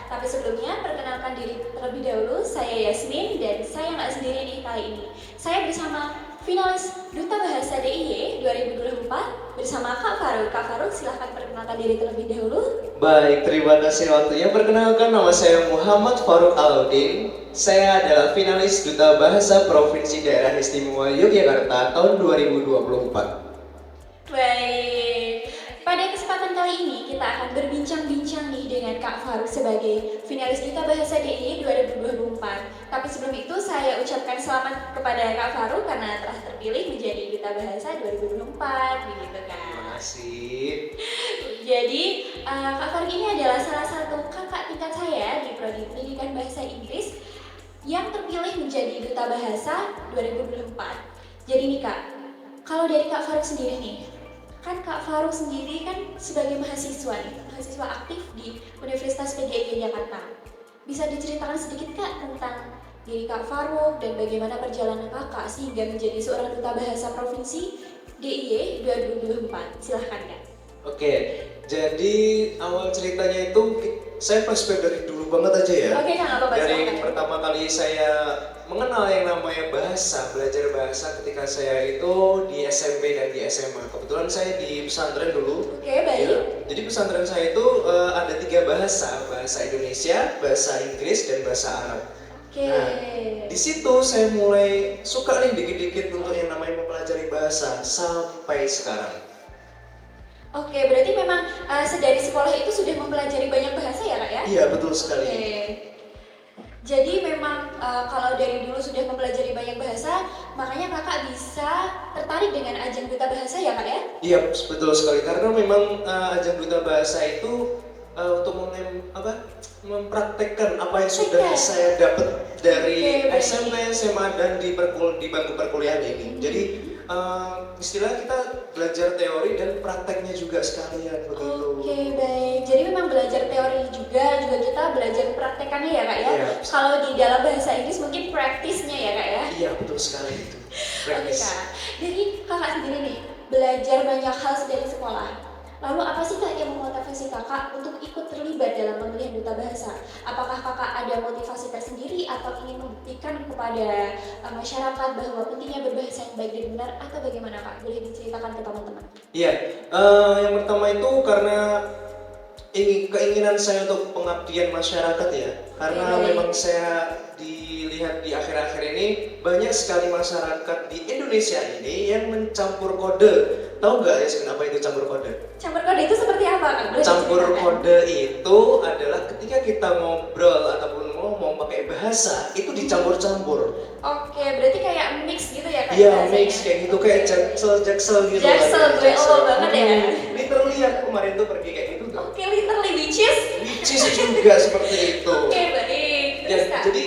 Tapi sebelumnya, perkenalkan diri terlebih dahulu, saya Yasmin dan saya nggak sendiri nih kali ini. Saya bersama finalis Duta Bahasa DIY 2024 bersama Kak Faruk. Kak Faruk, silahkan perkenalkan diri terlebih dahulu. Baik, terima kasih waktunya. Perkenalkan, nama saya Muhammad Faruk Alaudin. Saya adalah finalis Duta Bahasa Provinsi Daerah Istimewa Yogyakarta tahun 2024. Baik, pada kesempatan kali ini kita akan berbincang-bincang nih dengan Kak Faruk sebagai finalis Duta Bahasa DIY 2024. Tapi sebelum itu saya ucapkan selamat kepada Kak Faruk karena telah terpilih menjadi Duta Bahasa 2024, begitu kan? Terima kasih. Jadi, Kak Faruk ini adalah salah satu kakak tingkat saya di Prodi Pendidikan Bahasa Inggris yang terpilih menjadi Duta Bahasa 2024. Jadi nih Kak, kalau dari Kak Faruk sendiri nih, kan Kak Faruk sendiri kan sebagai mahasiswa nih, mahasiswa aktif di Universitas PGRI Jakarta. Bisa diceritakan sedikit Kak tentang diri Kak Faruk dan bagaimana perjalanan Kakak sehingga menjadi seorang Duta Bahasa Provinsi DIY 2024. Silahkan Kak. Oke, jadi awal ceritanya itu saya flashback dari dulu banget aja ya. Oke Kak, apa-apa, Dari silahkan. pertama kali saya mengenal yang namanya bahasa, belajar bahasa ketika saya itu di SMP dan di SMA. Kebetulan saya di pesantren dulu. Oke, baik. Ya, jadi pesantren saya itu ada 3 bahasa, bahasa Indonesia, bahasa Inggris, dan bahasa Arab. Oke. Nah, di situ saya mulai suka nih dikit-dikit untuk yang namanya mempelajari bahasa sampai sekarang. Oke, berarti memang sedari sekolah itu sudah mempelajari banyak bahasa ya Kak ya? Iya, betul sekali. Oke. Jadi memang kalau dari dulu sudah mempelajari banyak bahasa, makanya Kakak bisa tertarik dengan ajang Duta Bahasa ya Kak ya? Iya, betul sekali. Karena memang ajang Duta Bahasa itu untuk mempraktekkan apa yang sudah saya dapat dari Oke, SMP, SMA, dan di bangku perkuliahan ini. Jadi istilah kita belajar teori dan prakteknya juga sekalian begitu. Oke, baik. Jadi memang belajar teori juga kita belajar praktekannya ya Kak ya? Iya. Kalau di dalam bahasa Inggris mungkin praktisnya ya Kak ya? Iya, betul sekali itu. Oke Praktis. Kak, jadi Kakak sendiri nih belajar banyak hal dari sekolah. Lalu apa sih Kak yang memotivasi Kakak untuk ikut terlibat dalam pemilihan Duta Bahasa? Apakah Kakak ada motivasi tersendiri atau ingin membuktikan kepada masyarakat bahwa pentingnya berbahasa yang baik dan benar atau bagaimana Kak? Boleh diceritakan ke teman-teman? Iya, yang pertama itu karena keinginan saya untuk pengabdian masyarakat ya. Karena Oke. memang saya dilihat di akhir-akhir ini banyak sekali masyarakat di Indonesia ini yang mencampur kode. Tahu nggak ya kenapa itu campur kode? Campur kode itu seperti apa Kak? Boleh Campur diceritakan? kode itu adalah ketika kita ngobrol ataupun ngomong pakai bahasa itu dicampur-campur. Oke, berarti kayak mix gitu ya Kak? Iya, bahasanya? mix kayak gitu, kayak jaksel gitu. Jaksel, gue lo banget ya. Literally aku kemarin tuh pergi kayak gitu tuh. Oke, literally which is? Which is juga seperti itu. Oke, baik. Ya, Terus Kak? jadi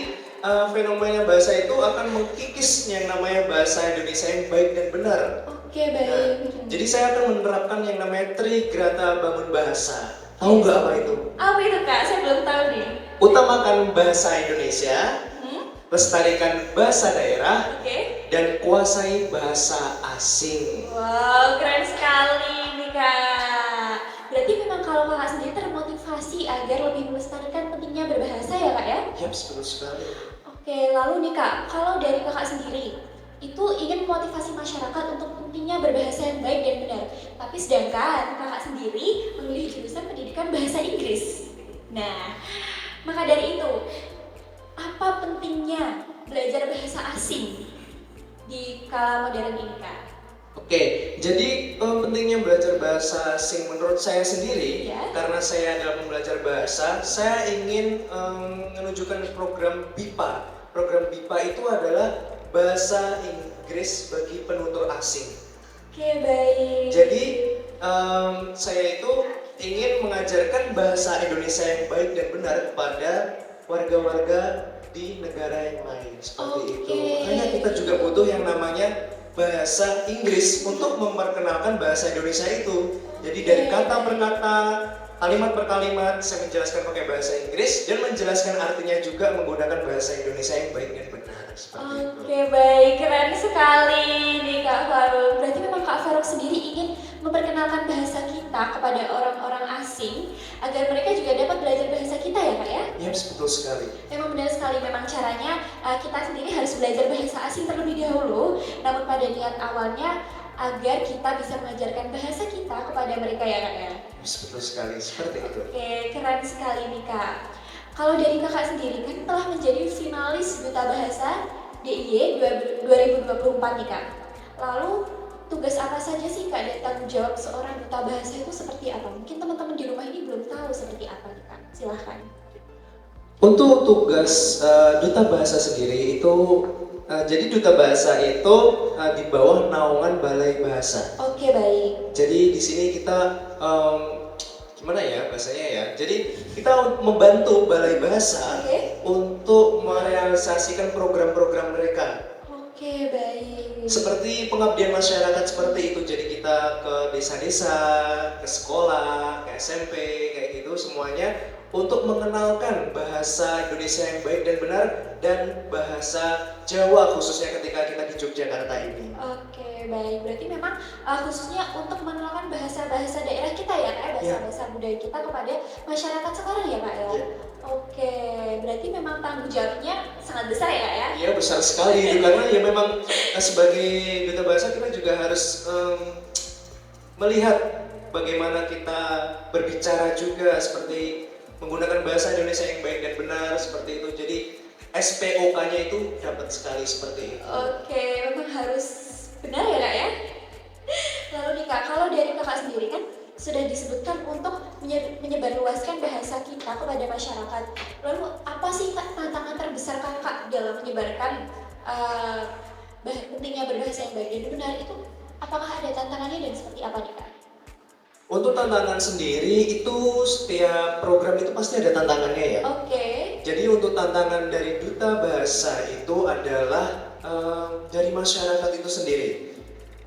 fenomena bahasa itu akan mengkikis yang namanya bahasa Indonesia yang baik dan benar. Oke, baik. Nah, jadi saya akan menerapkan yang namanya Trigrata Bangun Bahasa. Tahu nggak apa itu? Apa itu Kak? Saya belum tahu nih. Utamakan bahasa Indonesia, lestarikan bahasa daerah, Oke. dan kuasai bahasa asing. Wow, keren sekali nih Kak. Berarti memang kalau Kakak sendiri termotivasi agar lebih melestarikan pentingnya berbahasa ya Kak ya? Yap, betul sekali. Oke, lalu nih Kak, kalau dari Kakak sendiri itu ingin memotivasi masyarakat untuk pentingnya berbahasa yang baik dan benar. Tapi sedangkan Kakak sendiri memilih jurusan pendidikan bahasa Inggris. Nah, maka dari itu, apa pentingnya belajar bahasa asing di kala modern ini Kak? Oke, jadi pentingnya belajar bahasa asing menurut saya sendiri, Ya. karena saya dalam belajar bahasa, saya ingin menunjukkan program BIPA. Program BIPA itu adalah bahasa Inggris bagi penutur asing. Oke, baik. Jadi saya itu ingin mengajarkan bahasa Indonesia yang baik dan benar kepada warga-warga di negara yang lain seperti itu. Makanya kita juga butuh yang namanya bahasa Inggris untuk memperkenalkan bahasa Indonesia itu. Jadi dari kata per kata, kalimat per kalimat, saya menjelaskan pakai bahasa Inggris dan menjelaskan artinya juga menggunakan bahasa Indonesia yang baik dan benar. Seperti itu. Oke, baik, keren sekali nih Kak Faruk. Berarti memang Kak Faruk sendiri ingin memperkenalkan memperkenalkan bahasa kita kepada orang-orang asing agar mereka juga dapat belajar bahasa kita ya Kak ya? Ya, betul sekali. Memang benar sekali, memang caranya kita sendiri harus belajar bahasa asing terlebih dahulu, namun pada niat awalnya agar kita bisa mengajarkan bahasa kita kepada mereka ya Kak ya? Betul sekali, seperti itu. Oke, keren sekali nih Kak. Kalau dari Kakak sendiri kan telah menjadi finalis Duta Bahasa DIY 2024 nih Kak. Lalu tugas apa saja sih Kak dan tanggung jawab seorang duta bahasa itu seperti apa? Mungkin teman-teman di rumah ini belum tahu seperti apa nih Kak. Silahkan. Untuk tugas duta bahasa sendiri itu, jadi duta bahasa itu di bawah naungan Balai Bahasa. Oke, baik. Jadi di sini kita gimana ya bahasanya ya? Jadi kita membantu Balai Bahasa untuk merealisasikan program-program mereka. Oke, baik. Seperti pengabdian masyarakat seperti itu. Jadi kita ke desa-desa, ke sekolah, ke SMP, kayak gitu semuanya untuk mengenalkan bahasa Indonesia yang baik dan benar dan bahasa Jawa khususnya ketika kita di Yogyakarta ini. Oke, baik. Berarti memang khususnya untuk mengenalkan bahasa-bahasa daerah kita ya Kak, bahasa-bahasa budaya kita kepada masyarakat sekarang ya Kak ya? Oke, berarti memang tanggung jawabnya sangat besar ya Kak ya? Iya, besar sekali itu karena ya memang sebagai duta bahasa kita juga harus melihat bagaimana kita berbicara juga seperti menggunakan bahasa Indonesia yang baik dan benar seperti itu. Jadi SPOK-nya itu dapat sekali seperti itu. Oke, memang harus benar ya Kak ya? Lalu nih Kak, kalau dari Kakak sendiri kan sudah disebutkan untuk menyebarluaskan bahasa kita kepada masyarakat. Lalu apa sih Kak tantangan terbesar Kakak dalam menyebarkan pentingnya berbahasa yang baik dan benar itu? Apakah ada tantangannya dan seperti apa nih Kak? Untuk tantangan sendiri itu setiap program itu pasti ada tantangannya ya. Oke. Jadi untuk tantangan dari duta bahasa itu adalah dari masyarakat itu sendiri.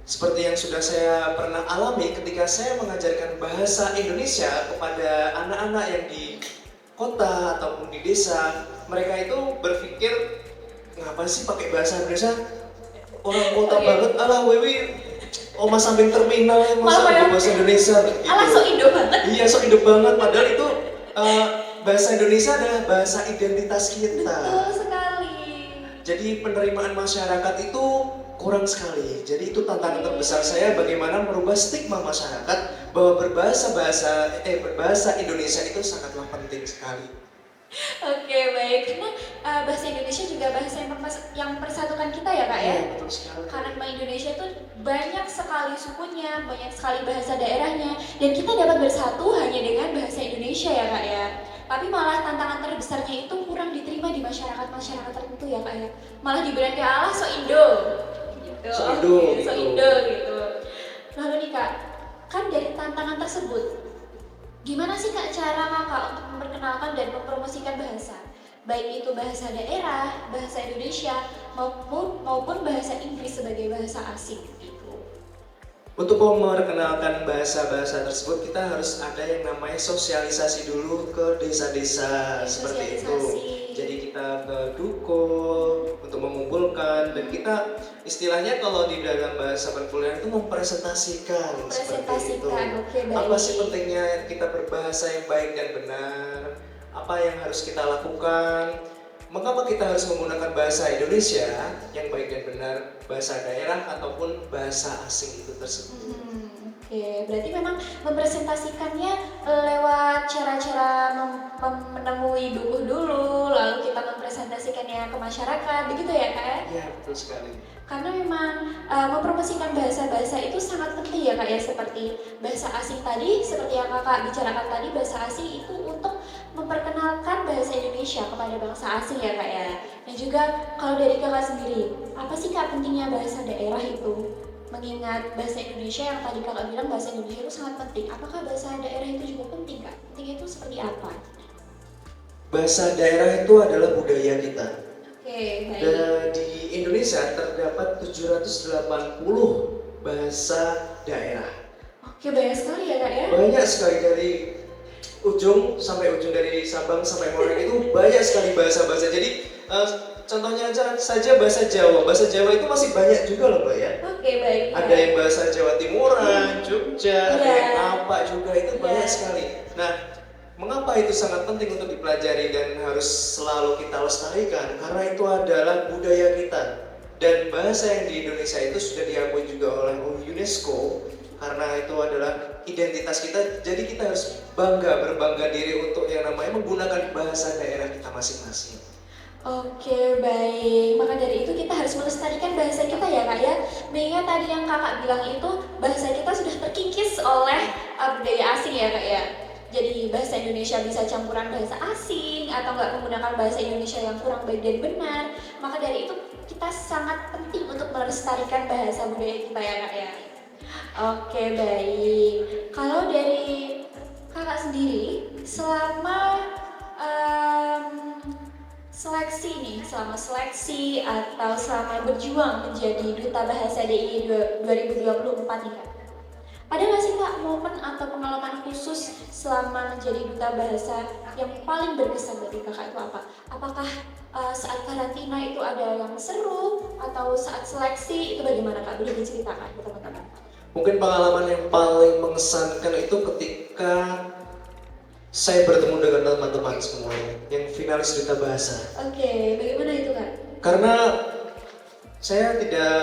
Seperti yang sudah saya pernah alami ketika saya mengajarkan bahasa Indonesia kepada anak-anak yang di kota ataupun di desa, mereka itu berpikir ngapa sih pakai bahasa Indonesia? Orang kota banget, alah Wewi Oma samping terminal yang masa bahasa Indonesia gitu. Alah sok Indo banget. Iya sok Indo banget, padahal itu bahasa Indonesia adalah bahasa identitas kita. Betul sekali. Jadi penerimaan masyarakat itu kurang sekali. Jadi itu tantangan terbesar saya bagaimana merubah stigma masyarakat bahwa berbahasa Indonesia itu sangatlah penting sekali. Oke, baik. Karena bahasa Indonesia juga bahasa yang mempersatukan kita ya Kak ya? Iya, betul sekali. Karena memang Indonesia itu banyak sekali sukunya, banyak sekali bahasa daerahnya, dan kita dapat bersatu hanya dengan bahasa Indonesia ya Kak ya. Tapi malah tantangan terbesarnya itu kurang diterima di masyarakat-masyarakat tertentu ya Kak ya. Malah diberani Allah so Indo gitu. So Indo, so Indo gitu. Lalu nih Kak, kan dari tantangan tersebut, gimana sih Kak cara Kakak untuk memperkenalkan dan mempromosikan bahasa? Baik itu bahasa daerah, bahasa Indonesia, maupun bahasa Inggris sebagai bahasa asing gitu. Untuk memperkenalkan bahasa-bahasa tersebut kita harus ada yang namanya sosialisasi dulu ke desa-desa seperti itu. Jadi kita ke duko untuk mengumpulkan dan kita istilahnya kalau di dalam bahasa perkuliahan itu mempresentasikan seperti itu. Okay, apa sih pentingnya kita berbahasa yang baik dan benar? Apa yang harus kita lakukan? Mengapa kita harus menggunakan bahasa Indonesia yang baik dan benar, bahasa daerah ataupun bahasa asing itu tersebut? Oke, berarti memang mempresentasikannya lewat cara-cara menemui buku dulu, lalu kita mempresentasikannya ke masyarakat, begitu ya Kak? Iya, betul sekali. Karena memang mempromosikan bahasa-bahasa itu sangat penting ya Kak ya, seperti bahasa asing tadi, seperti yang Kakak bicarakan tadi, bahasa asing itu untuk memperkenalkan bahasa Indonesia kepada bangsa asing ya Kak ya. Dan juga kalau dari Kakak sendiri, apa sih Kak pentingnya bahasa daerah itu? Mengingat bahasa Indonesia yang tadi Kakak bilang bahasa Indonesia itu sangat penting, apakah bahasa daerah itu juga penting Kak? Pentingnya itu seperti apa? Bahasa daerah itu adalah budaya kita. Oke, baik. Dan di Indonesia terdapat 780 bahasa daerah. Oke, banyak sekali ya Kak ya? Banyak sekali dari ujung sampai ujung, dari Sabang sampai Merauke itu banyak sekali bahasa-bahasa. Jadi contohnya aja saja bahasa Jawa. Bahasa Jawa itu masih banyak juga loh Mbak ya. Oke, baik. Ada yang bahasa Jawa Timuran, Jogja, ada Iya. yang apa juga, itu Iya. banyak sekali. Nah, mengapa itu sangat penting untuk dipelajari dan harus selalu kita lestarikan? Karena itu adalah budaya kita. Dan bahasa yang di Indonesia itu sudah diakui juga oleh UNESCO, karena itu adalah identitas kita. Jadi kita harus berbangga diri untuk yang namanya menggunakan bahasa daerah kita masing-masing. Oke, baik. Maka dari itu kita harus melestarikan bahasa kita ya kak ya. Mengingat tadi yang kakak bilang itu bahasa kita sudah terkikis oleh budaya asing ya kak ya. Jadi bahasa Indonesia bisa campuran bahasa asing atau nggak menggunakan bahasa Indonesia yang kurang baik dan benar. Maka dari itu kita sangat penting untuk melestarikan bahasa budaya kita ya kak ya. Oke, baik. Kalau dari kakak sendiri selama selama seleksi atau selama berjuang menjadi Duta Bahasa DIY 2024 nih kak, ada nggak sih kak momen atau pengalaman khusus selama menjadi Duta Bahasa yang paling berkesan bagi kakak itu apa? Apakah saat karantina itu ada yang seru atau saat seleksi itu bagaimana kak? Boleh diceritakan ke teman-teman? Mungkin pengalaman yang paling mengesankan itu ketika saya bertemu dengan teman-teman semuanya yang finalis Duta Bahasa. Oke, bagaimana itu kak? Karena saya tidak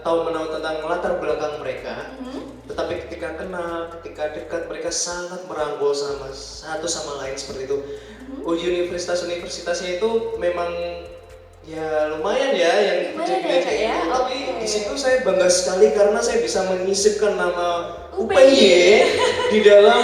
tahu menahu tentang latar belakang mereka, tetapi ketika kenal, ketika dekat, mereka sangat merangkul satu sama lain seperti itu. Universitasnya itu memang ya lumayan ya yang kejadian kayak gitu, tapi di situ saya bangga sekali karena saya bisa menyisipkan nama UPY di dalam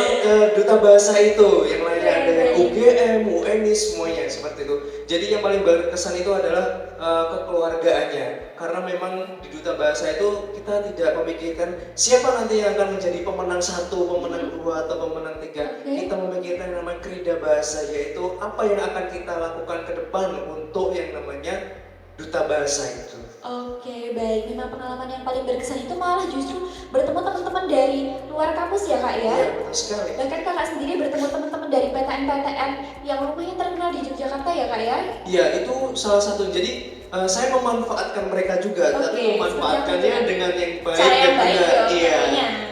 Duta Bahasa itu. Yang lainnya ada yang UGM, UNI, semuanya seperti itu. Jadi yang paling berkesan itu adalah kekeluargaannya, karena memang di Duta Bahasa itu kita tidak memikirkan siapa nanti yang akan menjadi pemenang 1, pemenang 2, atau pemenang 3. Kita memikirkan yang namanya Krida Bahasa, yaitu apa yang akan kita lakukan ke depan untuk yang namanya Duta Bahasa itu. Oke, baik. Memang pengalaman yang paling berkesan itu malah justru bertemu teman-teman dari luar kampus ya kak ya? Iya, betul sekali. Bahkan kakak sendiri bertemu teman-teman dari PTN-PTN yang lumayan terkenal di Yogyakarta ya kak ya? Iya, itu salah satu. Jadi saya memanfaatkan mereka juga, tapi memanfaatkannya dengan yang baik dan benar. Iya.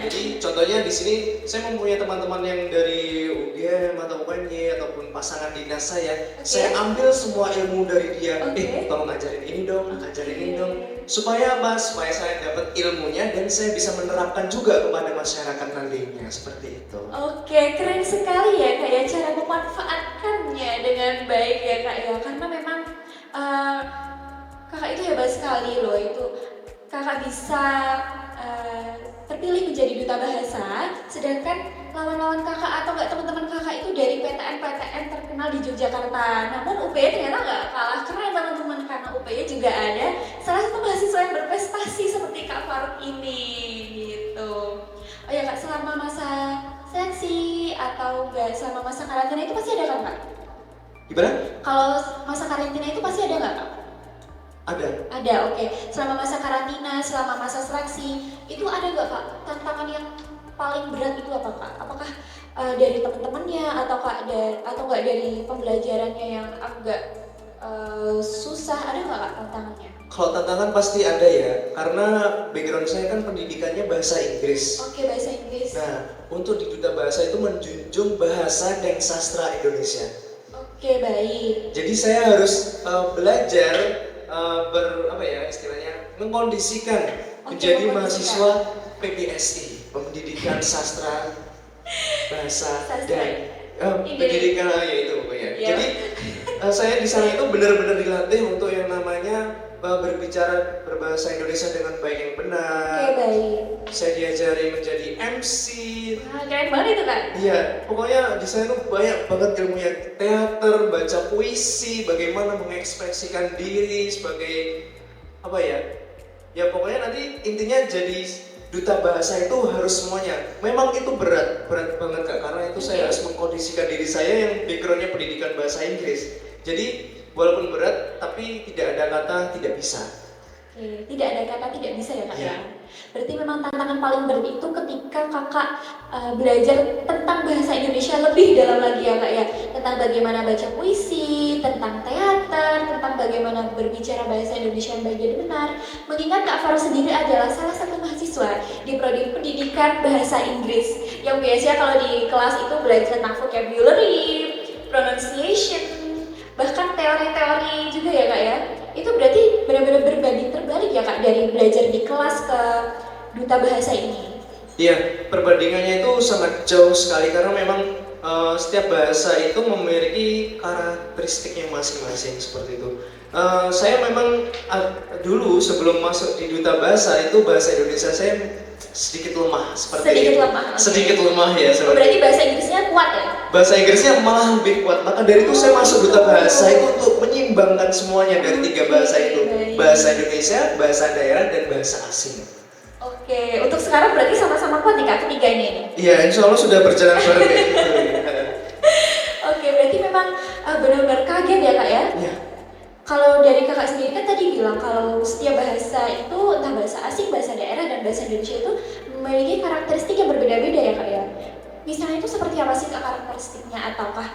Jadi contohnya di sini saya mempunyai teman-teman yang dari UGM atau UNY ataupun pasangan dinas saya. Saya ambil semua ilmu dari dia. Tolong ajarin ini dong, ajarin ini dong. Supaya apa? Supaya saya dapat ilmunya dan saya bisa menerapkan juga kepada masyarakat nantinya, seperti itu. Oke, keren sekali ya kak ya cara memanfaatkannya dengan baik ya kak ya. Karena memang kakak itu hebat sekali loh, itu kakak bisa terpilih menjadi Duta Bahasa, sedangkan lawan-lawan kakak atau enggak teman-teman kakak itu dari PTN-PTN terkenal di Yogyakarta. Namun UPY ternyata nggak kalah keren teman-teman, karena UPY juga ada salah satu mahasiswa yang berprestasi seperti Kak Faruk ini gitu. Oh ya kak, selama masa seleksi atau enggak selama masa karantina itu pasti ada kan kak? Gimana? Kalau masa karantina itu pasti ada nggak kak? Ada. Ada, oke. Selama masa karantina, selama masa seleksi, itu ada nggak kak tantangan yang paling berat itu apa kak? Apakah dari teman-temannya atau nggak dari pembelajarannya yang agak susah? Ada nggak kak tantangannya? Kalau tantangan pasti ada ya, karena background saya kan pendidikannya bahasa Inggris. Oke, bahasa Inggris. Nah, untuk di Duta Bahasa itu menjunjung bahasa dan sastra Indonesia. Oke, baik. Jadi saya harus belajar mengkondisikan menjadi mahasiswa PBSI, Pendidikan Sastra Bahasa dan pendidikan itu pokoknya. Jadi saya di sana itu benar-benar dilatih untuk yang namanya berbicara berbahasa Indonesia dengan baik yang benar. Oke, baik. Saya diajari menjadi MC. Wah, keren banget itu kan? Iya, pokoknya di sana tuh banyak banget ilmunya, teater, baca puisi, bagaimana mengekspresikan diri sebagai apa ya? Ya pokoknya nanti intinya jadi Duta Bahasa itu harus semuanya. Memang itu berat banget kak, karena itu saya harus mengkondisikan diri saya yang backgroundnya pendidikan bahasa Inggris. Jadi walaupun berat, tapi tidak ada kata tidak bisa. Oke, tidak ada kata tidak bisa ya kak ya? Berarti memang tantangan paling berat itu ketika kakak belajar tentang bahasa Indonesia lebih dalam lagi ya kak ya? Tentang bagaimana baca puisi, tentang teater, tentang bagaimana berbicara bahasa Indonesia yang baik dan benar. Mengingat Kak Farouk sendiri adalah salah satu mahasiswa di Prodi Pendidikan Bahasa Inggris yang biasanya kalau di kelas itu belajar tentang vocabulary, pronunciation, bahkan teori-teori juga ya Kak ya. Itu berarti benar-benar berbanding terbalik ya Kak dari belajar di kelas ke duta bahasa ini. Iya, perbandingannya itu sangat jauh sekali karena memang setiap bahasa itu memiliki karakteristiknya masing-masing seperti itu. Saya memang dulu sebelum masuk di duta bahasa itu bahasa Indonesia saya sedikit lemah seperti Sedikit itu. lemah, oke. Sedikit lemah ya. Oh, berarti bahasa Inggrisnya kuat ya? Bahasa Inggrisnya malah lebih kuat. Maka dari itu saya masuk duta bahasa itu untuk menyimbangkan semuanya dari tiga bahasa itu. Baik. Bahasa Indonesia, bahasa daerah, dan bahasa asing. Oke, untuk sekarang berarti sama-sama kuat nih Kak ketiganya ini? Iya, insya Allah sudah berjalan bareng kayak gitu. Oke, berarti memang benar-benar kaget ya Kak ya? Iya. Kalau dari Kakak sendiri kan tadi bilang kalau setiap bahasa itu, entah bahasa asing, bahasa daerah, dan bahasa Indonesia itu memiliki karakteristik yang berbeda-beda ya Kak ya? Misalnya itu seperti apa sih Kak karakteristiknya? Ataukah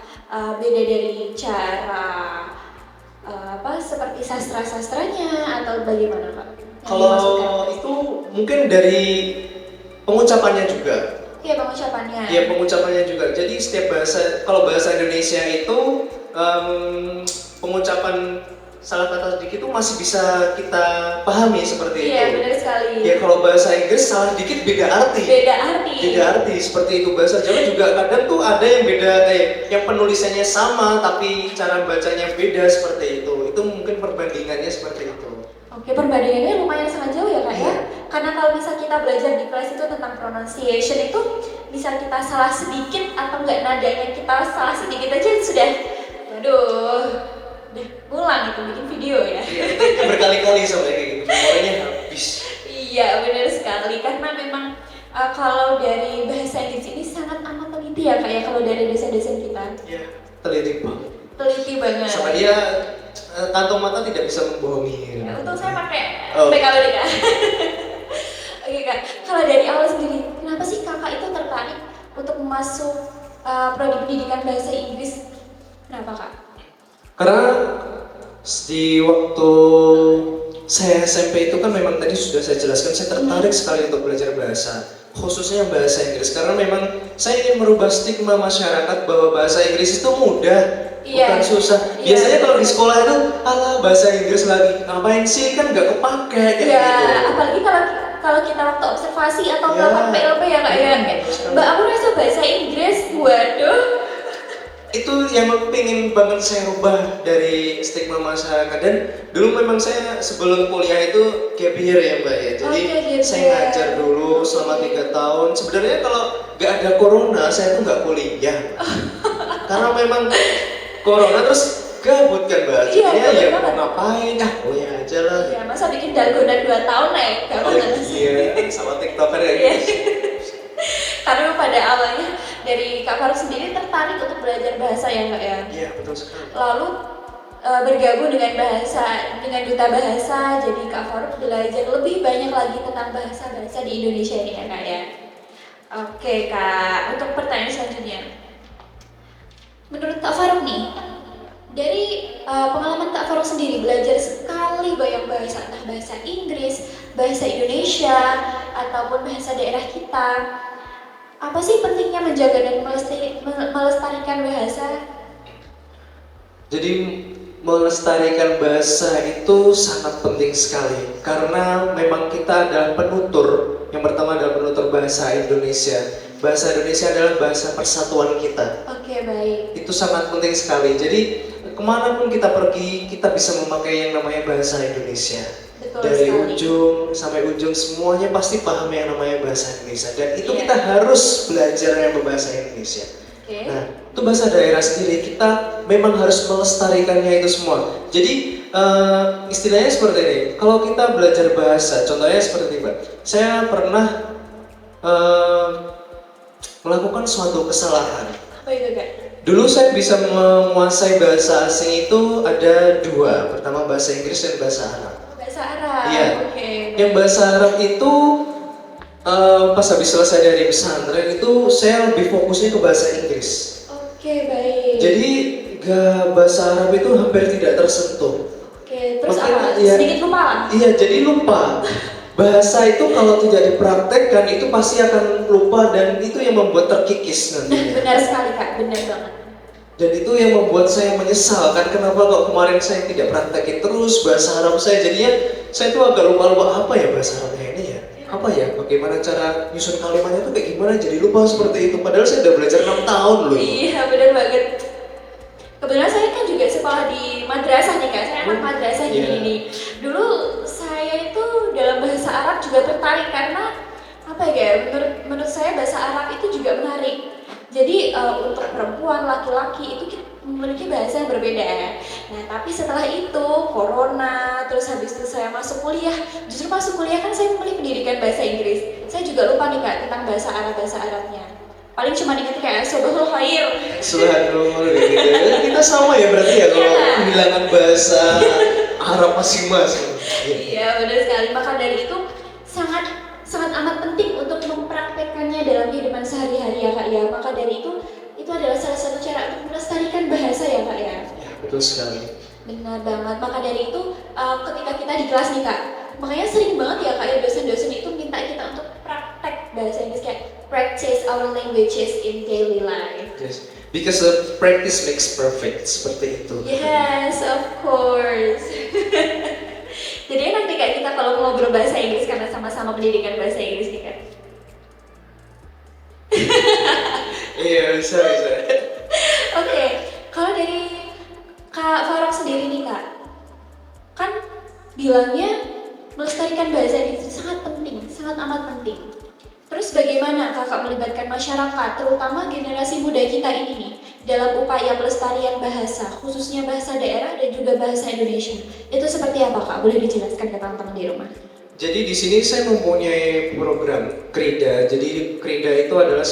beda dari cara seperti sastra-sastranya atau bagaimana Kak? Yang dimaksudkan? Kalau itu mungkin dari pengucapannya juga. Iya, pengucapannya. Iya, pengucapannya juga. Jadi setiap bahasa, kalau bahasa Indonesia itu pengucapan salah kata sedikit itu masih bisa kita pahami seperti itu. Iya, benar sekali. Ya kalau bahasa Inggris salah dikit beda arti. Beda arti. Beda arti seperti itu. Bahasa Jawa juga kadang tuh ada yang beda, kayak yang penulisannya sama tapi cara bacanya beda seperti itu. Itu mungkin perbandingannya seperti itu. Oke, perbandingannya lumayan sangat jauh ya Kak ya? Iya. Karena kalau misal kita belajar di kelas itu tentang pronunciation itu bisa kita salah sedikit atau enggak nadanya kita salah sedikit aja sudah waduh, udah ngulang itu bikin video ya. Iya, itu berkali-kali sampai kayak gitu. Memorinya habis. Iya, benar sekali karena memang kalau dari bahasa Inggris ini sangat amat teliti ya Kak ya kalau dari dosen-dosen kita. Iya, teliti banget. Teliti banget. Sama dia kantong mata tidak bisa membohongi. Ya, untung saya pakai Oh. PKWD Kak. Oke Kak, kalau dari awal sendiri, kenapa sih Kakak itu tertarik untuk masuk prodi pendidikan bahasa Inggris? Kenapa Kak? Karena di waktu saya SMP itu kan memang tadi sudah saya jelaskan saya tertarik sekali untuk belajar bahasa, khususnya bahasa Inggris karena memang saya ingin merubah stigma masyarakat bahwa bahasa Inggris itu mudah. Iya. Bukan susah. Iya. Biasanya kalau di sekolah itu, alah bahasa Inggris lagi, ngapain sih kan nggak kepake kayak Iya, gitu. apalagi kalau kita waktu observasi atau Ya. melakukan PLP ya Kak ya. Kayak, Mbak aku rasa bahasa Inggris, waduh. Itu yang pengen banget saya rubah dari stigma masyarakat. Dan dulu memang saya sebelum kuliah itu gap year ya Mbak ya. Jadi Oke, gap saya year. ngajar dulu selama 3 tahun. Sebenarnya kalau nggak ada corona saya tuh nggak kuliah. Karena memang corona terus gabut kan Mbak. Iya, Jadinya gabut ya banget. mau ngapain, kuliah aja lah. Ya, masa bikin dalgonan 2 tahun ya? Gak Oh banget. iya, sama tiktoker ya Iya. gitu. Karena pada awalnya dari Kak Farouk sendiri tertarik untuk belajar bahasa ya Kak ya? Iya betul sekali. Lalu bergabung dengan duta bahasa, jadi Kak Farouk belajar lebih banyak lagi tentang bahasa-bahasa di Indonesia ini ya Kak ya. Oke Kak, untuk pertanyaan selanjutnya, menurut Kak Farouk nih, dari pengalaman Kak Farouk sendiri belajar sekali banyak bahasa, entah bahasa Inggris, bahasa Indonesia, ataupun bahasa daerah kita, apa sih pentingnya menjaga dan melestarikan bahasa? Jadi melestarikan bahasa itu sangat penting sekali karena memang kita adalah penutur. Yang pertama adalah penutur bahasa Indonesia. Bahasa Indonesia adalah bahasa persatuan kita. Oke, baik. Itu sangat penting sekali. Jadi kemanapun kita pergi, kita bisa memakai yang namanya bahasa Indonesia. Betul Dari sekali. ujung sampai ujung semuanya pasti paham yang namanya bahasa Indonesia. Dan itu Iya. kita harus belajar yang berbahasa Indonesia. Oke. Nah, itu bahasa daerah sendiri kita memang harus melestarikannya itu semua. Jadi istilahnya seperti ini. Kalau kita belajar bahasa, contohnya seperti ini, Mbak. Saya pernah melakukan suatu kesalahan. Apa itu Kak? Dulu saya bisa menguasai bahasa asing itu ada 2. Pertama bahasa Inggris dan bahasa Arab. Bahasa Arab. Iya. Oke. Yang bahasa Arab itu pas habis selesai dari pesantren itu saya lebih fokusnya ke bahasa Inggris. Oke, baik. Jadi bahasa Arab itu hampir tidak tersentuh. Terus Makanya, apa? ya, Sedikit lupa lah. iya, jadi lupa. Bahasa itu kalau tidak dipraktekkan itu pasti akan lupa dan itu yang membuat terkikis Nah, nantinya. benar sekali Kak, benar banget. Dan itu yang membuat saya menyesal kan kenapa kok kemarin saya tidak praktekin terus bahasa Arab saya, jadinya saya tuh agak lupa-lupa apa ya bahasa Arabnya ini ya, apa ya, bagaimana cara nyusun kalimatnya tuh kayak gimana, jadi lupa seperti itu padahal saya udah belajar 6 tahun loh. Iya, benar banget. Kebetulan saya kan juga sekolah di madrasah nih Kak, saya anak madrasah Iya. gini. Dulu saya itu dalam bahasa Arab juga tertarik karena apa ya, menurut saya bahasa Arab itu juga menarik. Jadi untuk perempuan, laki-laki itu memiliki bahasa yang berbeda. Nah, tapi setelah itu corona, terus habis itu saya masuk kuliah. Justru masuk kuliah kan saya memilih pendidikan bahasa Inggris. Saya juga lupa nih Kak tentang bahasa Arabnya. Paling cuma ingat kayak sobahul khair. Subhanallah gitu. Kita sama ya berarti ya kalau Iya. kehilangan bahasa Arab masing-masing. Iya, benar sekali. Maka dari itu sangat amat penting untuk mempraktekkannya dalam kehidupan sehari-hari ya Kak ya. Maka dari itu adalah salah satu cara untuk melestarikan bahasa ya Kak ya. Ya, betul sekali. Benar banget. Maka dari itu ketika kita di kelas nih Kak, makanya sering banget ya Kak ya dosen-dosen itu minta kita untuk praktek bahasa Inggris kayak practice our languages in daily life. Yes. Because the practice makes perfect, seperti itu. Yes, of course. Jadi enak nih Kak kita kalau ngobrol bahasa Inggris karena sama-sama pendidikan bahasa Inggris nih Kak. Iya, bisa. Oke, kalau dari Kak Farok sendiri nih Kak, kan bilangnya melestarikan bahasa Inggris itu sangat penting, sangat amat penting. Terus bagaimana Kakak melibatkan masyarakat, terutama generasi muda kita ini nih, dalam upaya pelestarian bahasa, khususnya bahasa daerah dan juga bahasa Indonesia? Itu seperti apa Kak? Boleh dijelaskan ke teman-teman di rumah? Jadi di sini saya mempunyai program Krida. Jadi Krida itu adalah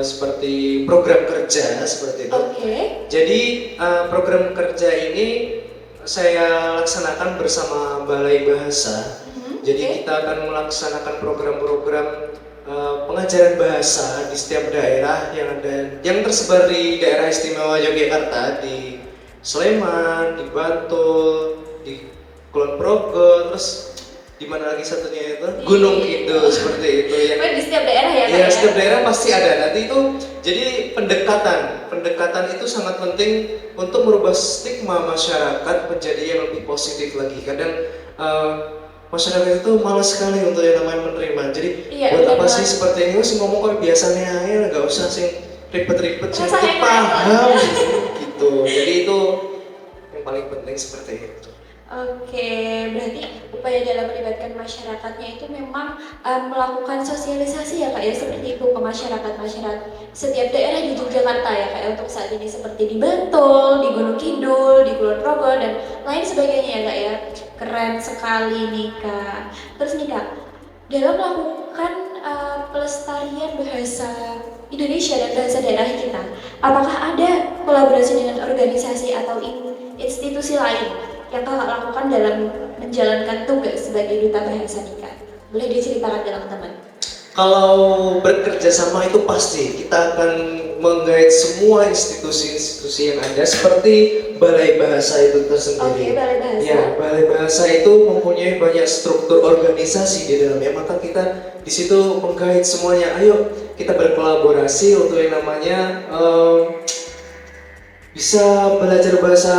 seperti program kerja seperti itu. Oke. Jadi program kerja ini saya laksanakan bersama Balai Bahasa. Jadi oke. kita akan melaksanakan program-program pengajaran bahasa di setiap daerah yang tersebar di daerah istimewa Yogyakarta, di Sleman, di Bantul, di Kulon Progo, terus di mana lagi satunya itu Gunung Kidul seperti itu ya. Di setiap daerah ya Kak Iya, ya? setiap daerah pasti ada. Nanti itu jadi pendekatan itu sangat penting untuk merubah stigma masyarakat menjadi yang lebih positif lagi. Kadang masyarakat itu malas sekali untuk yang namanya menerima. Jadi Iya, buat apa benar sih banget. seperti ini sih ngomong kok biasanya aja, nggak usah sih ribet-ribet, sih Rasa enak. paham gitu. Jadi itu yang paling penting seperti itu. Oke, berarti upaya dalam melibatkan masyarakatnya itu memang melakukan sosialisasi ya Kak ya, seperti itu ke masyarakat setiap daerah di Yogyakarta ya Kak ya, untuk saat ini seperti di Bantul, di Gunung Kidul, di Kulon Progo dan lain sebagainya ya Kak ya. Keren sekali nih Kak. Terus nih Kak, dalam melakukan pelestarian bahasa Indonesia dan bahasa daerah kita, apakah ada kolaborasi dengan organisasi atau institusi lain yang Kakak lakukan dalam menjalankan tugas sebagai duta bahasa nih Kak? Boleh diceritakan ke teman-teman? Kalau bekerja sama itu pasti kita akan menggait semua institusi-institusi yang ada seperti Balai Bahasa itu Oke, tersendiri. Balai Bahasa. Ya, Balai Bahasa itu mempunyai banyak struktur organisasi di dalamnya, maka kita di situ menggait semuanya. Ayo kita berkolaborasi untuk yang namanya bisa belajar bahasa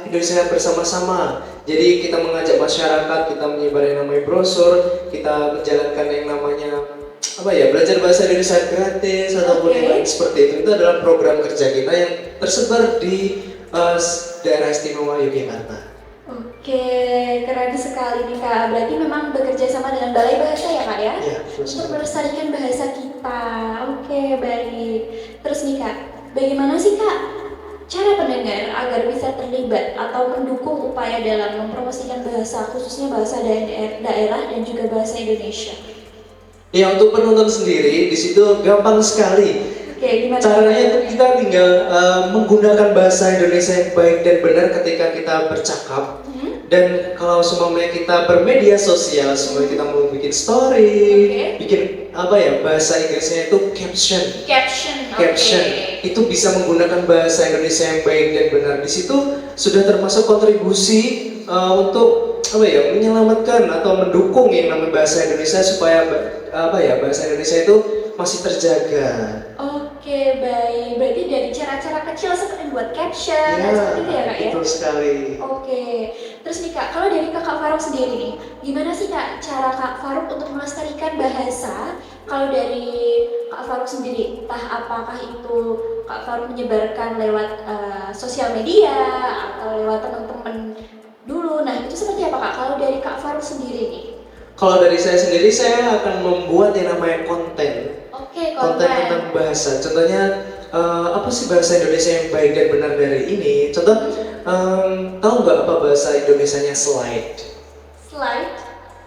Indonesia bersama-sama. Jadi kita mengajak masyarakat, kita menyebar yang namanya brosur, kita menjalankan yang namanya belajar bahasa Indonesia gratis ataupun yang lain seperti itu. Itu adalah program kerja kita yang tersebar di daerah istimewa Yogyakarta. Oke, keren sekali nih Kak. Berarti memang bekerja sama dengan Balai Bahasa ya Kak ya? Iya, Untuk melestarikan bahasa kita. Oke, baik. Terus nih Kak, bagaimana sih Kak cara pendengar agar bisa terlibat atau mendukung upaya dalam mempromosikan bahasa, khususnya bahasa daerah dan juga bahasa Indonesia? Ya, untuk penonton sendiri di situ gampang sekali. Oke, gimana? Caranya itu kita tinggal menggunakan bahasa Indonesia yang baik dan benar ketika kita bercakap. Dan kalau semuanya kita bermedia sosial, semuanya kita mau bikin story, bikin bahasa Inggrisnya itu caption. Caption itu bisa menggunakan bahasa Indonesia yang baik dan benar. Di situ sudah termasuk kontribusi untuk apa ya, menyelamatkan atau mendukung yang namanya bahasa Indonesia supaya bahasa Indonesia itu masih terjaga. Oke, baik. Berarti dari cara-cara kecil seperti buat caption, seperti itu ya kak ya? Betul sekali. Oke. Terus nih kak, kalau dari kakak Faruk sendiri nih, gimana sih kak cara kak Faruk untuk melestarikan bahasa? Kalau dari kak Faruk sendiri, entah apakah itu kak Faruk menyebarkan lewat sosial media atau lewat teman-teman dulu. Nah itu seperti apa kak? Kalau dari kak Faruk sendiri nih? Kalau dari saya sendiri, saya akan membuat yang namanya konten. Oke, Konten tentang bahasa. Contohnya apa sih bahasa Indonesia yang baik dan benar dari ini? Contoh, tahu nggak apa bahasa Indonesianya slide? Slide?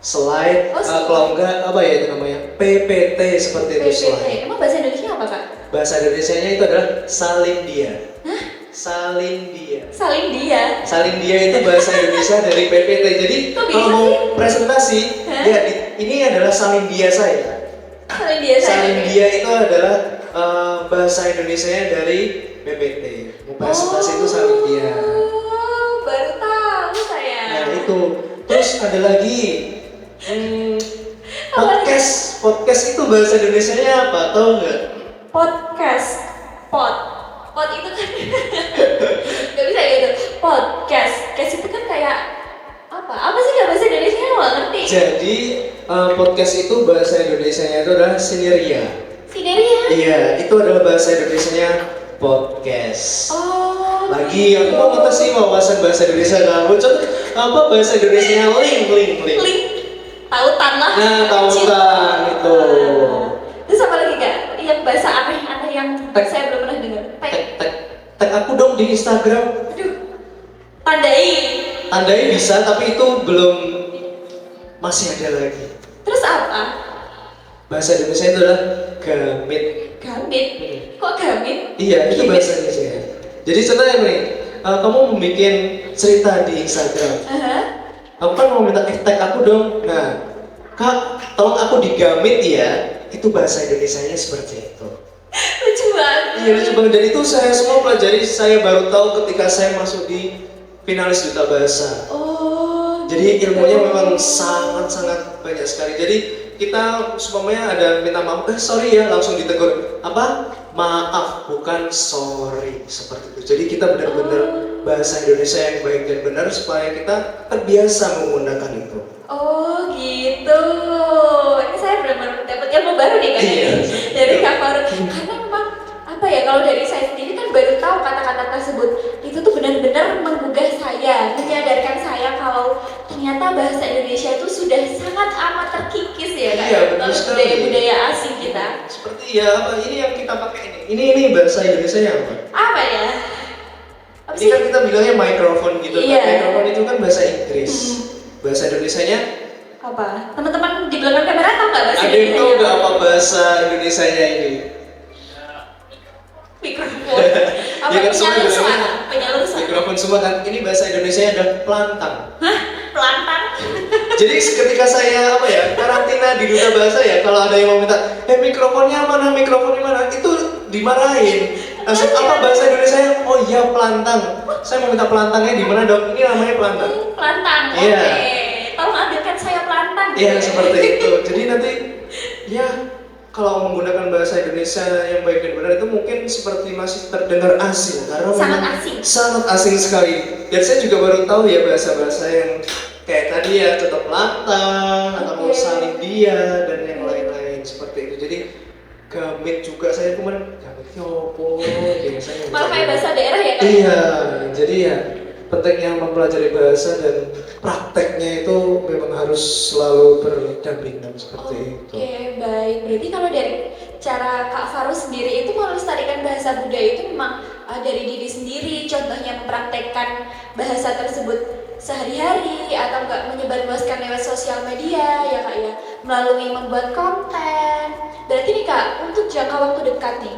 Slide, Oh, kalau enggak apa ya itu namanya? PPT seperti itu slide. Emang bahasa Indonesia apa kak? Bahasa Indonesianya itu adalah salin dia. Hah? Salin dia. Salin dia? Salin dia itu bahasa Indonesia dari PPT. Jadi kalau mau presentasi, ya ini adalah salin dia saya. Salin dia saya. Salin dia itu adalah bahasa Indonesianya dari PPT. Mau presentasi itu salin dia. Baru tahu saya. Nah itu. Terus ada lagi podcast itu bahasa Indonesianya apa? Tahu nggak? Podcast. Pod itu kan nggak bisa gitu. Podcast. Cast itu kan kayak apa sih nggak bahasa Indonesia nggak ngerti. Jadi podcast itu bahasa Indonesianya itu adalah sineria. Sineria? Iya, itu adalah bahasa Indonesianya podcast. Oh. Lagi aku mau ngetes sih wawasan bahasa Indonesia kamu. Contoh apa bahasa Indonesianya link. Tautan lah. Nah, tautan itu. Terus apa lagi kak? Yang bahasa aneh-aneh yang saya belum pernah dengar. Tag aku dong di Instagram. Aduh. Tandai bisa, tapi itu belum, masih ada lagi. Terus apa? Bahasa Indonesia itu adalah gamit. Gamit? Kok gamit? Iya, itu bahasa Indonesia. Jadi contohnya nih, kamu membuat cerita di Instagram. Kamu kan mau minta tag aku dong. Nah, kak, tolong aku digamit ya. Itu bahasa Indonesianya seperti itu. Lucu banget. Iya, lucu banget. Dan itu saya semua pelajari, saya baru tahu ketika saya masuk di finalis duta bahasa. Oh. Jadi ilmunya memang sangat banyak sekali. Jadi kita semuanya ada minta maaf, sorry ya, langsung ditegur. Apa? Maaf, bukan sorry, seperti itu. Jadi kita benar-benar bahasa Indonesia yang baik dan benar supaya kita terbiasa menggunakan itu. Oh gitu. Ini saya benar-benar dapat ilmu baru nih kan dari Kak Faruk. Karena memang apa ya, kalau dari saya sendiri kan baru tahu kata-kata tersebut. Itu tuh benar-benar menggugah saya, menyadarkan saya kalau ternyata bahasa Indonesia itu sudah sangat amat terkikis ya Kak. Iya, betul sekali. Budaya asing kita. Seperti ya, ini yang kita pakai ini. Ini bahasa Indonesianya apa? Apa ya? Ini kan kita bilangnya mikrofon gitu. Iya. Kan? Mikrofon itu kan bahasa Inggris. Bahasa Indonesianya apa? Teman-teman di belakang kamera tahu nggak bahasa Indonesia? Ada yang tahu nggak apa bahasa Indonesianya ini? Mikrofon. Apa ya kan, penyalur suara? Mikrofon semua kan. Ini bahasa Indonesianya adalah pelantang. Hah? Pelantang? Jadi ketika saya karantina di duta bahasa ya, kalau ada yang mau minta, mikrofonnya mana, itu dimarahin. Langsung apa bahasa Indonesia? Oh iya, pelantang. Saya mau minta pelantangnya di mana dok? Ini namanya pelantang. Pelantang. Iya. Oke. Tolong ambilkan saya pelantang. Iya, seperti itu. Jadi nanti ya kalau menggunakan bahasa Indonesia yang baik dan benar itu mungkin seperti masih terdengar asing karena sangat asing sekali. Dan saya juga baru tahu ya bahasa-bahasa yang kayak tadi ya, contoh pelantang atau mau salin dia dan yang lain-lain seperti itu. Jadi gamit juga saya kemarin gamitnya opo ya saya malah kayak bahasa daerah ya kan? Iya, jadi ya pentingnya mempelajari bahasa dan prakteknya itu memang harus selalu berdampingan seperti itu. Oke, baik. Berarti kalau dari cara Kak Faruk sendiri itu melestarikan bahasa budaya itu memang dari diri sendiri, contohnya mempraktekkan bahasa tersebut sehari-hari atau enggak menyebarluaskan lewat sosial media ya Kak ya, melalui membuat konten. Berarti nih Kak, untuk jangka waktu dekat nih,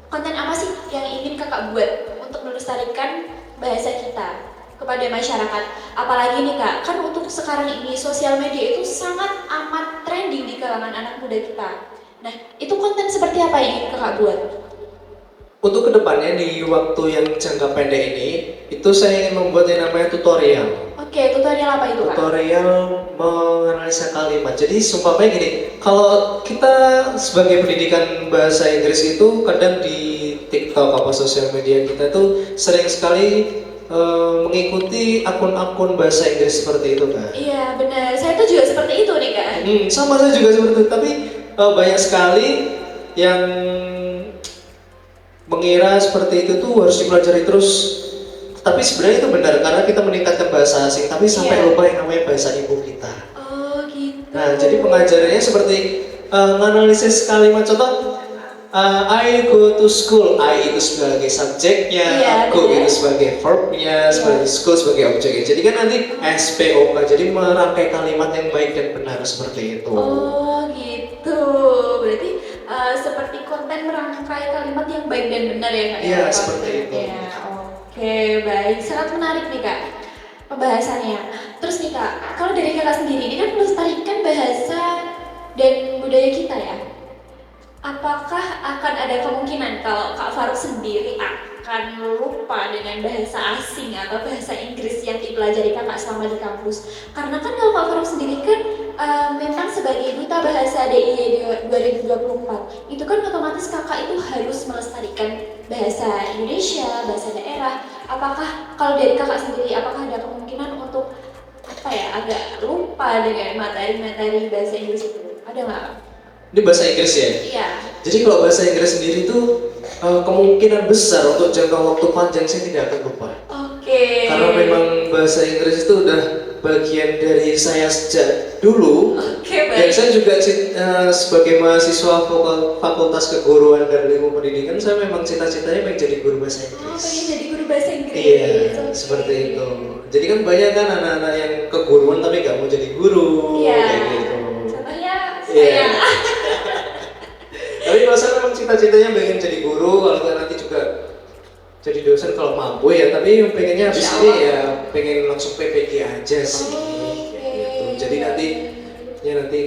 konten apa sih yang ingin Kakak buat untuk melestarikan bahasa kita kepada masyarakat? Apalagi nih Kak, kan untuk sekarang ini sosial media itu sangat amat trending di kalangan anak muda kita. Nah, itu konten seperti apa yang ingin Kakak buat? Untuk kedepannya di waktu yang jangka pendek ini, itu saya ingin membuat yang namanya tutorial. Oh, Oke, tutorial apa itu, Kak? Tutorial menganalisa kalimat. Jadi sumpahnya gini, kalau kita sebagai pendidikan bahasa Inggris itu kadang di TikTok apa sosial media kita tuh sering sekali mengikuti akun-akun bahasa Inggris seperti itu kan. Iya, benar. Saya tuh juga seperti itu nih, Kak. Sama saya juga seperti itu, tapi banyak sekali yang mengira seperti itu tuh harus dipelajari terus. Tapi sebenarnya itu benar karena kita meningkatkan bahasa asing, tapi sampai lupa yang namanya bahasa ibu kita. Oh gitu. Nah, jadi pengajarannya seperti menganalisis kalimat. Contoh, I go to school. I itu sebagai subjeknya, go itu sebagai verbnya, sebagai school sebagai objeknya. Jadi kan nanti SPOK, jadi merangkai kalimat yang baik dan benar seperti itu. Oh gitu. Berarti seperti konten merangkai kalimat yang baik dan benar ya, Kak? Iya, seperti itu. Ya. Oke, baik. Sangat menarik nih, Kak, pembahasannya. Terus nih, Kak, kalau dari Kakak sendiri ini kan melestarikan bahasa dan budaya kita ya. Apakah akan ada kemungkinan kalau Kak Farouk sendiri akan lupa dengan bahasa asing atau bahasa Inggris yang dipelajari Kakak selama di kampus? Karena kan kalau Kak Farouk sendiri kan memang sebagai duta bahasa DIY 2024, itu kan otomatis Kakak itu harus melestarikan bahasa Indonesia, bahasa daerah. Apakah kalau dari Kakak sendiri, apakah ada kemungkinan untuk agak lupa dengan materi-materi bahasa Inggris itu? Ada nggak? Ini bahasa Inggris ya? Iya. Jadi kalau bahasa Inggris sendiri itu kemungkinan besar untuk jangka waktu panjang saya tidak akan lupa. Oke. Karena memang bahasa Inggris itu udah bagian dari saya sejak dulu. Oke, baik. Dan saya juga sebagai mahasiswa Fakultas Keguruan dan Ilmu Pendidikan, saya memang cita-citanya pengen jadi guru bahasa Inggris. Oh, pengen jadi guru bahasa Inggris. Iya, seperti itu. Jadi kan banyak kan anak-anak yang keguruan tapi nggak mau jadi guru, kayak gitu. Contohnya saya. Tapi kalau saya memang cita-citanya pengen jadi guru, kalau nggak nanti juga jadi dosen kalau mampu ya. Tapi pengennya habis ini ya pengen langsung PPG aja sih. Gitu. Jadi nanti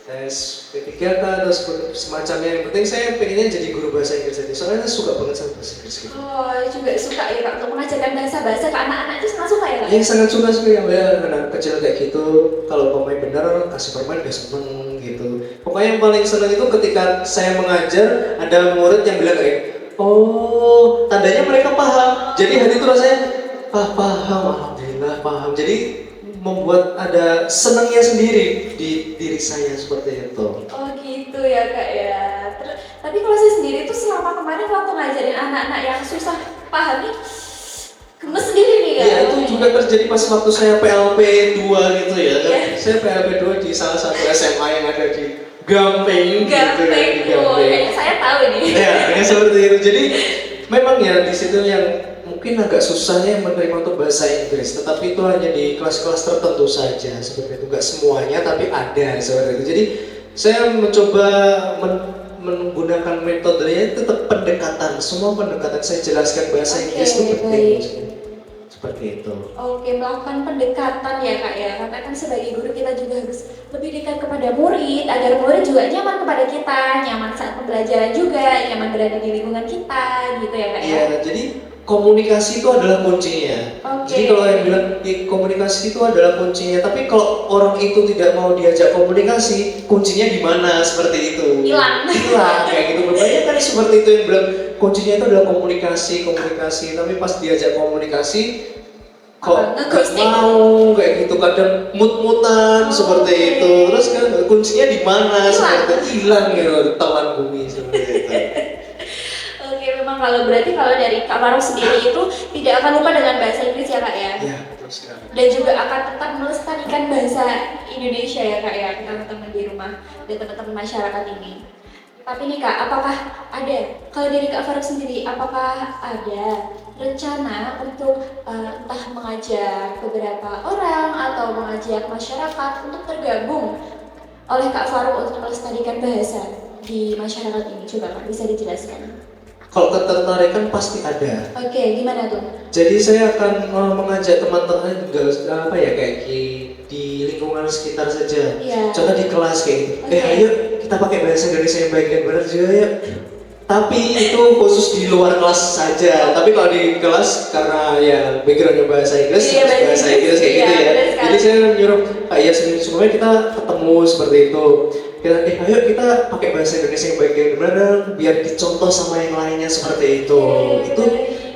tes P3K atau semacamnya. Yang penting saya pengennya jadi guru bahasa Inggris aja. Soalnya saya suka banget sama bahasa Inggris gitu. Oh, juga suka ya Kak untuk mengajarkan bahasa ke anak-anak itu sangat suka ya Kak? Iya, sangat suka ya, anak kecil kayak gitu. Kalau pemain benar kasih permain udah seneng gitu. Pokoknya yang paling seneng itu ketika saya mengajar ada murid yang bilang kayak, oh tandanya mereka paham. Jadi hati itu rasanya paham, alhamdulillah paham. Jadi membuat ada senangnya sendiri di diri saya seperti itu. Oh gitu ya Kak ya. Tapi kalau saya sendiri tuh selama kemarin waktu ngajarin anak-anak yang susah paham nih, gemes sendiri nih Kak. Iya, itu juga terjadi pas waktu saya PLP 2 gitu ya. Saya PLP 2 di salah satu SMA yang ada di Gampeng. Gampeng, gitu, kayaknya saya tahu nih. Ya, seperti itu. Jadi memang ya di situ yang mungkin agak susahnya menerima untuk bahasa Inggris, tetapi itu hanya di kelas-kelas tertentu saja seperti itu, nggak semuanya tapi ada seperti itu. Jadi saya mencoba menggunakan metodenya tetap pendekatan, semua pendekatan saya jelaskan bahasa Inggris itu penting seperti itu. Oke, melakukan pendekatan ya Kak ya, karena kan sebagai guru kita juga harus lebih dekat kepada murid agar murid juga nyaman kepada kita, nyaman saat pembelajaran juga, nyaman berada di lingkungan kita gitu ya Kak ya. Iya, jadi komunikasi itu adalah kuncinya. Jadi kalau yang bilang komunikasi itu adalah kuncinya, tapi kalau orang itu tidak mau diajak komunikasi, kuncinya di mana seperti itu? Hilang kayak gitu. Banyak kan seperti itu yang bilang kuncinya itu adalah komunikasi, tapi pas diajak komunikasi kok nggak mau kayak gitu, kadang mut-mutan seperti itu. Terus kan kuncinya di mana? Seperti hilang gitu, telan bumi seperti itu. Memang kalau dari Kak Farouk sendiri itu tidak akan lupa dengan bahasa Inggris ya Kak ya? Iya, betul sekali. Dan juga akan tetap melestarikan bahasa Indonesia ya Kak ya, teman-teman di rumah dan teman-teman masyarakat ini. Tapi nih Kak, apakah ada, kalau dari Kak Farouk sendiri, apakah ada rencana untuk entah mengajak beberapa orang atau mengajak masyarakat untuk tergabung oleh Kak Farouk untuk melestarikan bahasa di masyarakat ini? Coba Kak, bisa dijelaskan? Kalau ketertarikan pasti ada. Oke, gimana tuh? Jadi saya akan mengajak teman-teman kayak di lingkungan sekitar saja. Iya. Contoh di kelas kayak gitu. Ayo kita pakai bahasa Indonesia yang baik dan benar juga ya. Tapi itu khusus di luar kelas saja. Tapi kalau di kelas karena ya backgroundnya bahasa Inggris, Iya, bahasa Inggris kayak gitu ya. Jadi saya nyuruh ya sebelumnya kita ketemu seperti itu. Kita, ayo kita pakai bahasa Indonesia yang baik dan benar biar dicontoh sama yang lainnya seperti itu. Itu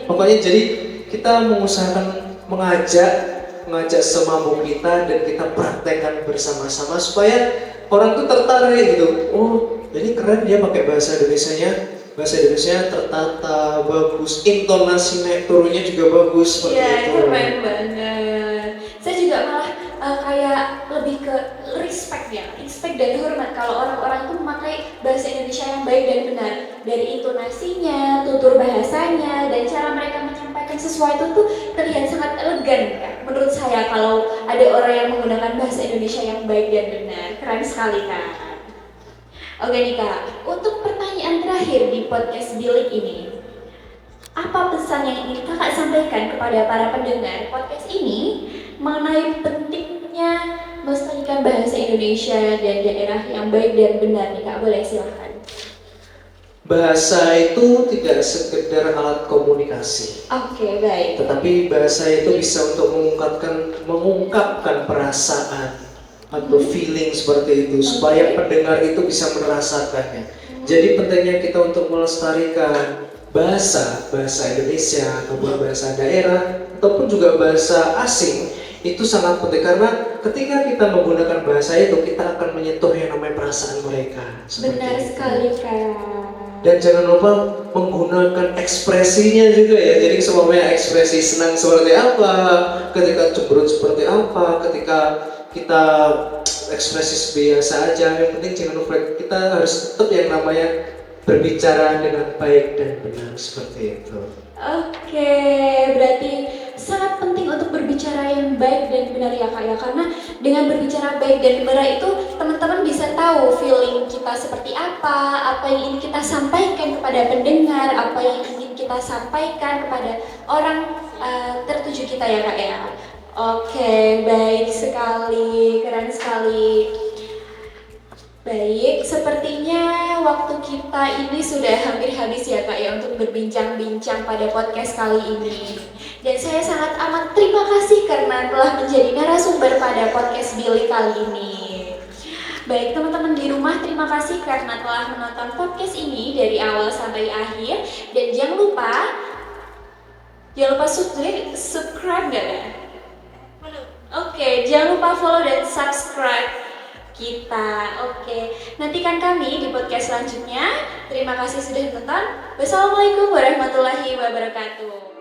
pokoknya jadi kita mengusahakan mengajak semampu kita dan kita praktekkan bersama-sama supaya orang tuh tertarik gitu. Oh, ini keren dia pakai bahasa Indonesianya. Bahasa Indonesia tertata, bagus, intonasi naik turunnya juga bagus seperti Iya, itu. keren banget. Saya juga malah kayak lebih ke respect ya, respect dan hormat kalau orang-orang tuh memakai bahasa Indonesia yang baik dan benar. Dari intonasinya, tutur bahasanya, dan cara mereka menyampaikan sesuatu tuh terlihat sangat elegan kan. Menurut saya kalau ada orang yang menggunakan bahasa Indonesia yang baik dan benar, keren sekali kan. Oke nih Kak, untuk pertanyaan terakhir di podcast Bilik ini, apa pesan yang ingin Kakak sampaikan kepada para pendengar podcast ini mengenai pentingnya melestarikan bahasa Indonesia dan daerah yang baik dan benar nih Kak, boleh silahkan. Bahasa itu tidak sekedar alat komunikasi. Oke, baik. Tetapi bahasa itu bisa untuk mengungkapkan perasaan atau feeling seperti itu supaya pendengar itu bisa merasakannya. Jadi pentingnya kita untuk melestarikan bahasa Indonesia ataupun bahasa daerah ataupun juga bahasa asing itu sangat penting karena ketika kita menggunakan bahasa itu kita akan menyentuh yang namanya perasaan mereka. Benar sekali Kak. Dan jangan lupa menggunakan ekspresinya juga ya. Jadi semuanya ekspresi senang seperti apa, ketika cemberut seperti apa, ketika kita ekspresi biasa aja. Yang penting jangan lupa kita harus tetap yang namanya berbicara dengan baik dan benar seperti itu. Oke, berarti sangat penting untuk berbicara yang baik dan benar ya Kak ya, karena dengan berbicara baik dan benar itu teman-teman bisa tahu feeling kita seperti apa yang ingin kita sampaikan kepada pendengar, apa yang ingin kita sampaikan kepada orang tertuju kita ya Kak ya. Oke, baik sekali, keren sekali. Baik, sepertinya waktu kita ini sudah hampir habis ya Kak ya untuk berbincang-bincang pada podcast kali ini. Dan saya sangat amat terima kasih karena telah menjadi narasumber pada podcast Billy kali ini. Baik teman-teman di rumah, terima kasih karena telah menonton podcast ini dari awal sampai akhir. Dan jangan lupa subscribe nggak kan? Oke, jangan lupa follow dan subscribe kita. Oke, nantikan kami di podcast selanjutnya. Terima kasih sudah menonton. Wassalamualaikum warahmatullahi wabarakatuh.